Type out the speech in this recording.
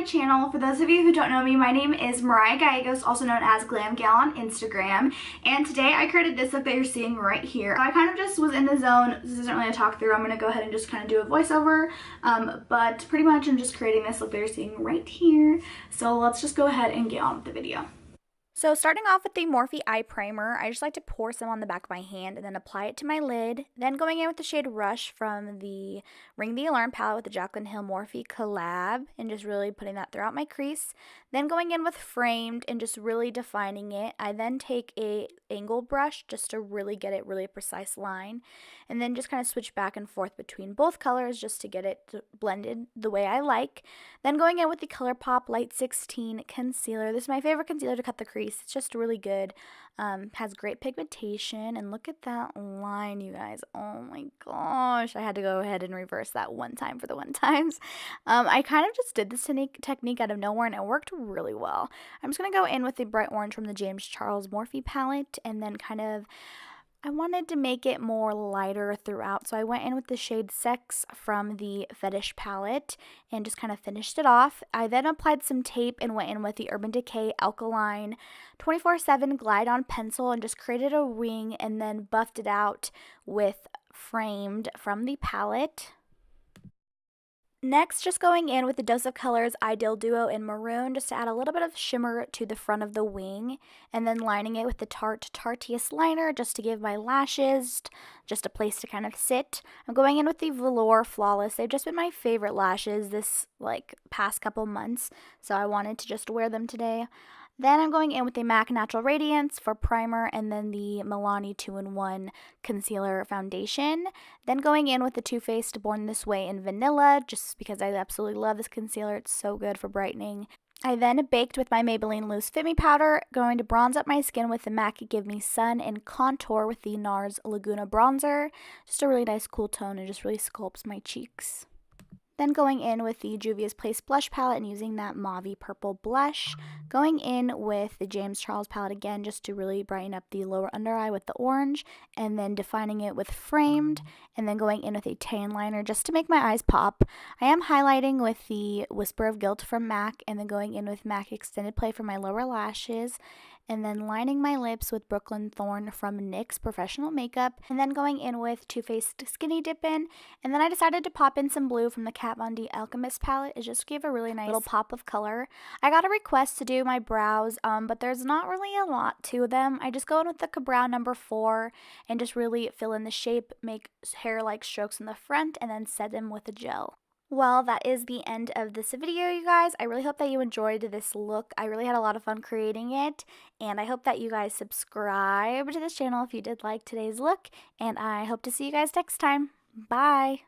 my channel. For those of you who don't know me, my name is Mariah Gallegos, also known as Glam Gal on Instagram. And today I created this look that you're seeing right here. So I kind of just was in the zone. This isn't really a talk through. I'm going to go ahead and just kind of do a voiceover. But pretty much I'm just creating this look that you're seeing right here. So let's just go ahead and get on with the video. So starting off with the Morphe Eye Primer, I just like to pour some on the back of my hand and then apply it to my lid. Then going in with the shade Rush from the Ring the Alarm palette with the Jaclyn Hill Morphe collab and just really putting that throughout my crease. Then going in with Framed and just really defining it. I then take a angle brush just to really get it really a precise line. And then just kind of switch back and forth between both colors just to get it blended the way I like. Then going in with the ColourPop Light 16 concealer. This is my favorite concealer to cut the crease. It's just really good. Has great pigmentation, and look at that line, you guys. Oh my gosh, I had to go ahead and reverse that one time for the one times. I kind of just did this technique out of nowhere, and it worked really well. I'm just going to go in with the bright orange from the James Charles Morphe palette, and then kind of I wanted to make it more lighter throughout, so I went in with the shade Sex from the Fetish palette and just kind of finished it off. I then applied some tape and went in with the Urban Decay Alkaline 24/7 Glide On Pencil and just created a wing and then buffed it out with Framed from the palette. Next, just going in with the Dose of Colors Ideal Duo in Maroon just to add a little bit of shimmer to the front of the wing, and then lining it with the Tarte Tarteist liner just to give my lashes just a place to kind of sit. I'm going in with the Velour Flawless. They've just been my favorite lashes this past couple months, so I wanted to just wear them today. Then I'm going in with the MAC Natural Radiance for primer and then the Milani 2-in-1 Concealer Foundation. Then going in with the Too Faced Born This Way in Vanilla, just because I absolutely love this concealer. It's so good for brightening. I then baked with my Maybelline Loose Fit Me Powder, going to bronze up my skin with the MAC Give Me Sun and contour with the NARS Laguna Bronzer. Just a really nice cool tone and just really sculpts my cheeks. Then going in with the Juvia's Place blush palette and using that mauve purple blush. Going in with the James Charles palette again just to really brighten up the lower under eye with the orange. And then defining it with Framed. And then going in with a tan liner just to make my eyes pop. I am highlighting with the Whisper of Guilt from MAC. And then going in with MAC Extended Play for my lower lashes. And then lining my lips with Brooklyn Thorn from NYX Professional Makeup. And then going in with Too Faced Skinny Dippin'. And then I decided to pop in some blue from the Kat Von D Alchemist palette. It just gave a really nice little pop of color. I got a request to do my brows, but there's not really a lot to them. I just go in with the Ka-Brow number 4 and just really fill in the shape, make hair-like strokes in the front, and then set them with a gel. Well, that is the end of this video, you guys. I really hope that you enjoyed this look. I really had a lot of fun creating it, and I hope that you guys subscribe to this channel if you did like today's look, and I hope to see you guys next time. Bye!